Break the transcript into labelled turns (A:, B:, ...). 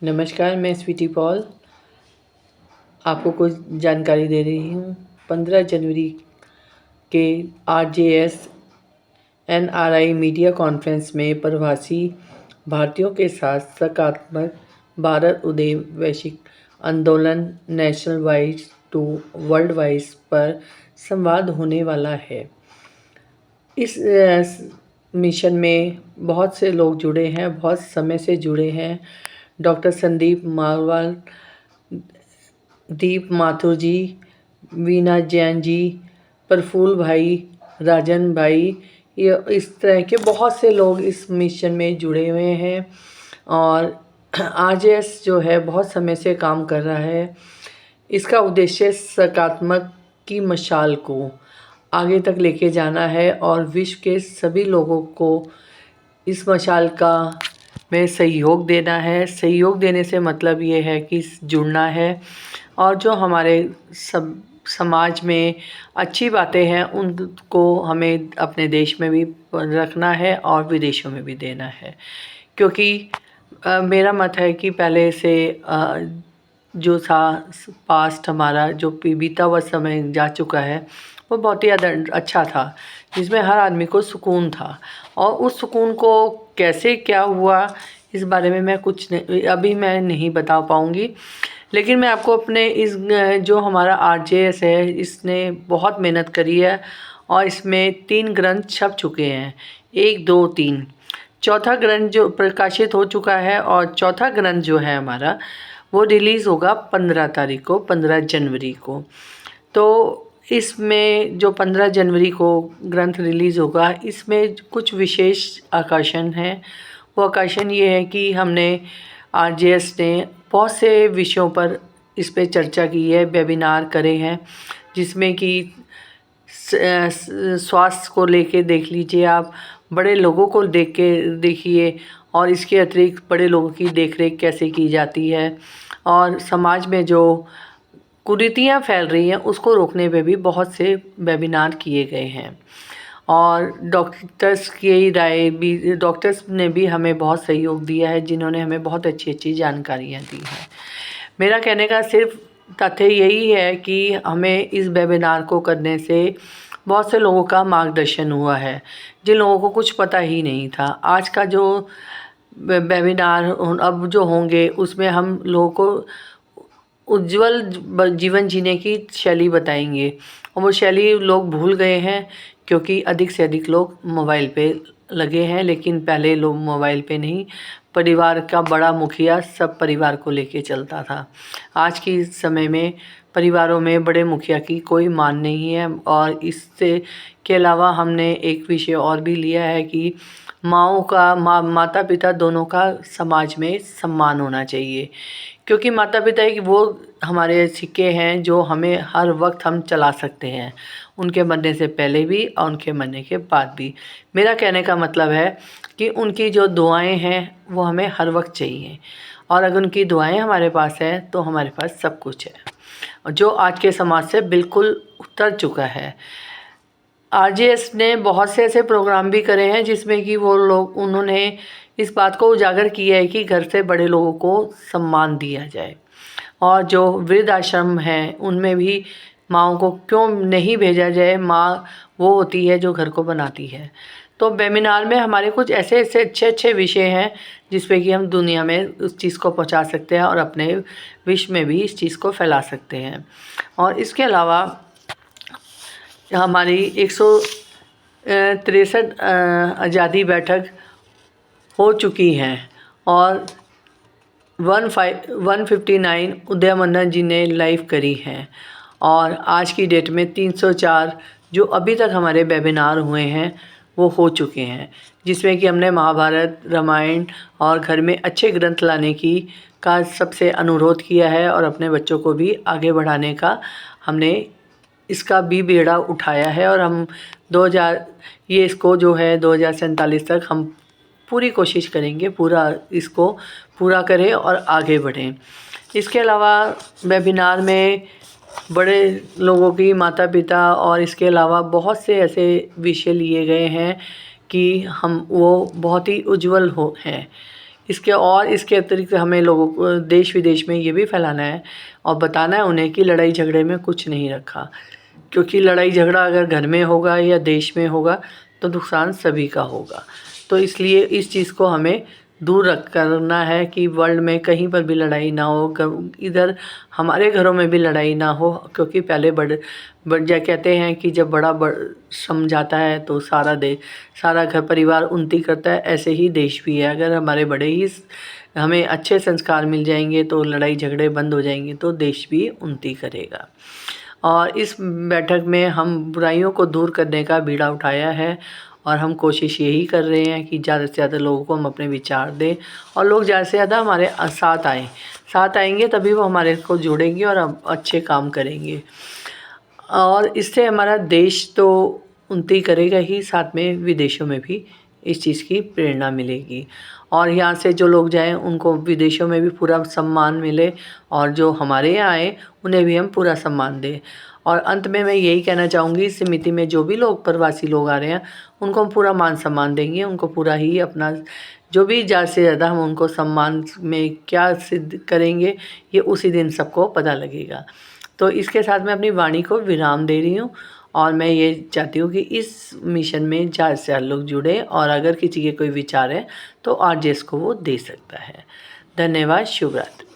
A: नमस्कार, मैं स्वीटी पॉल आपको कुछ जानकारी दे रही हूँ। 15 जनवरी के RJS NRI मीडिया कॉन्फ्रेंस में प्रवासी भारतीयों के साथ सकारात्मक Bharat Uday Vaishvik Andolan national wise to world wise पर संवाद होने वाला है। इस मिशन में बहुत से लोग जुड़े हैं, बहुत समय से जुड़े हैं। डॉक्टर संदीप मारवाल, दीप माथुर जी, वीना जैन जी, प्रफुल्ल भाई, राजन भाई, ये इस तरह के बहुत से लोग इस मिशन में जुड़े हुए हैं। और RJS जो है बहुत समय से काम कर रहा है। इसका उद्देश्य सकारात्मक की मशाल को आगे तक लेके जाना है और विश्व के सभी लोगों को इस मशाल का में सहयोग देना है। सहयोग देने से मतलब ये है कि जुड़ना है और जो हमारे समाज में अच्छी बातें हैं उनको हमें अपने देश में भी रखना है और विदेशों में भी देना है। क्योंकि मेरा मत है कि पहले से जो था पास्ट हमारा जो बीता हुआ समय जा चुका है वो बहुत ही अच्छा था, जिसमें हर आदमी को सुकून था। और उस सुकून को कैसे क्या हुआ इस बारे में मैं अभी मैं नहीं बता पाऊँगी। लेकिन मैं आपको अपने इस जो हमारा RJS है इसने बहुत मेहनत करी है और इसमें 3 ग्रंथ छप चुके हैं, 1, 2, 3। चौथा ग्रंथ जो प्रकाशित हो चुका है और चौथा ग्रंथ जो है हमारा वो रिलीज़ होगा 15 तारीख को, 15 जनवरी को। तो इसमें जो 15 जनवरी को ग्रंथ रिलीज़ होगा इसमें कुछ विशेष आकर्षण है। वो आकर्षण ये है कि हमने RJS ने बहुत से विषयों पर इस पे चर्चा की है, वेबिनार करे हैं, जिसमें कि स्वास्थ्य को लेके देख लीजिए आप, बड़े लोगों को देखिए और इसके अतिरिक्त बड़े लोगों की देखरेख कैसे की जाती है और समाज में जो कुरीतियाँ फैल रही हैं उसको रोकने पे भी बहुत से वेबिनार किए गए हैं। और डॉक्टर्स की राय भी, डॉक्टर्स ने भी हमें बहुत सहयोग दिया है, जिन्होंने हमें बहुत अच्छी अच्छी जानकारियाँ दी हैं। मेरा कहने का सिर्फ तथ्य यही है कि हमें इस वेबिनार को करने से बहुत से लोगों का मार्गदर्शन हुआ है, जिन लोगों को कुछ पता ही नहीं था। आज का जो वेबिनार अब जो होंगे उसमें हम लोगों को उज्जवल जीवन जीने की शैली बताएंगे और वो शैली लोग भूल गए हैं क्योंकि अधिक से अधिक लोग मोबाइल पे लगे हैं। लेकिन पहले लोग मोबाइल पे नहीं, परिवार का बड़ा मुखिया सब परिवार को लेके चलता था। आज के समय में परिवारों में बड़े मुखिया की कोई मान नहीं है। और इससे के अलावा हमने एक विषय और भी लिया है कि माता पिता दोनों का समाज में सम्मान होना चाहिए, क्योंकि माता पिता एक वो हमारे सिक्के हैं जो हमें हर वक्त हम चला सकते हैं, उनके मरने से पहले भी और उनके मरने के बाद भी। मेरा कहने का मतलब है कि उनकी जो दुआएं हैं वो हमें हर वक्त चाहिए, और अगर उनकी दुआएं हमारे पास हैं तो हमारे पास सब कुछ है, जो आज के समाज से बिल्कुल उतर चुका है। RJS ने बहुत से ऐसे प्रोग्राम भी करे हैं जिसमें कि उन्होंने इस बात को उजागर किया है कि घर से बड़े लोगों को सम्मान दिया जाए। और जो वृद्ध आश्रम हैं उनमें भी माँओं को क्यों नहीं भेजा जाए, माँ वो होती है जो घर को बनाती है। तो वेबिनार में हमारे कुछ ऐसे ऐसे अच्छे अच्छे विषय हैं जिस पे कि हम दुनिया में उस चीज़ को पहुंचा सकते हैं और अपने विश्व में भी इस चीज़ को फैला सकते हैं। और इसके अलावा हमारी 163 आज़ादी बैठक हो चुकी हैं और 159 उदय मन्ना जी ने लाइव करी हैं। और आज की डेट में 304 जो अभी तक हमारे वेबिनार हुए हैं वो हो चुके हैं, जिसमें कि हमने महाभारत, रामायण और घर में अच्छे ग्रंथ लाने का सबसे अनुरोध किया है और अपने बच्चों को भी आगे बढ़ाने का हमने इसका भी बेड़ा उठाया है। और हम 2047 तक हम पूरी कोशिश करेंगे इसको पूरा करें और आगे बढ़ें। इसके अलावा वेबिनार में बड़े लोगों की माता पिता और इसके अलावा बहुत से ऐसे विषय लिए गए हैं कि हम वो बहुत ही उज्जवल हैं, इसके अतिरिक्त हमें लोगों को देश विदेश में ये भी फैलाना है और बताना है उन्हें कि लड़ाई झगड़े में कुछ नहीं रखा, क्योंकि लड़ाई झगड़ा अगर घर में होगा या देश में होगा तो नुकसान सभी का होगा। तो इसलिए इस चीज़ को हमें दूर रख करना है कि वर्ल्ड में कहीं पर भी लड़ाई ना हो, इधर हमारे घरों में भी लड़ाई ना हो, क्योंकि पहले बड़े कहते हैं कि जब बड़ा समझाता है तो सारा घर परिवार उन्नति करता है। ऐसे ही देश भी है, अगर हमारे बड़े ही हमें अच्छे संस्कार मिल जाएंगे तो लड़ाई झगड़े बंद हो जाएंगे तो देश भी उन्नति करेगा। और इस बैठक में हम बुराइयों को दूर करने का बीड़ा उठाया है और हम कोशिश यही कर रहे हैं कि ज़्यादा से ज़्यादा लोगों को हम अपने विचार दें और लोग ज़्यादा से ज़्यादा हमारे साथ आएंगे तभी वो हमारे को जुड़ेंगे और हम अच्छे काम करेंगे। और इससे हमारा देश तो उन्नति करेगा ही, साथ में विदेशों में भी इस चीज़ की प्रेरणा मिलेगी और यहाँ से जो लोग जाएं उनको विदेशों में भी पूरा सम्मान मिले और जो हमारे यहाँ आए उन्हें भी हम पूरा सम्मान दें। और अंत में मैं यही कहना चाहूँगी, इस समिति में जो भी लोग प्रवासी लोग आ रहे हैं उनको हम पूरा मान सम्मान देंगे, उनको पूरा ही अपना जो भी ज़्यादा से ज़्यादा हम उनको सम्मान में क्या सिद्ध करेंगे ये उसी दिन सबको पता लगेगा। तो इसके साथ मैं अपनी वाणी को विराम दे रही हूँ और मैं ये चाहती हूँ कि इस मिशन में ज़्यादा से ज़्यादा लोग जुड़े और अगर किसी के कोई विचार है तो आरजेएस को वो दे सकता है। धन्यवाद। शुभ रात्रि।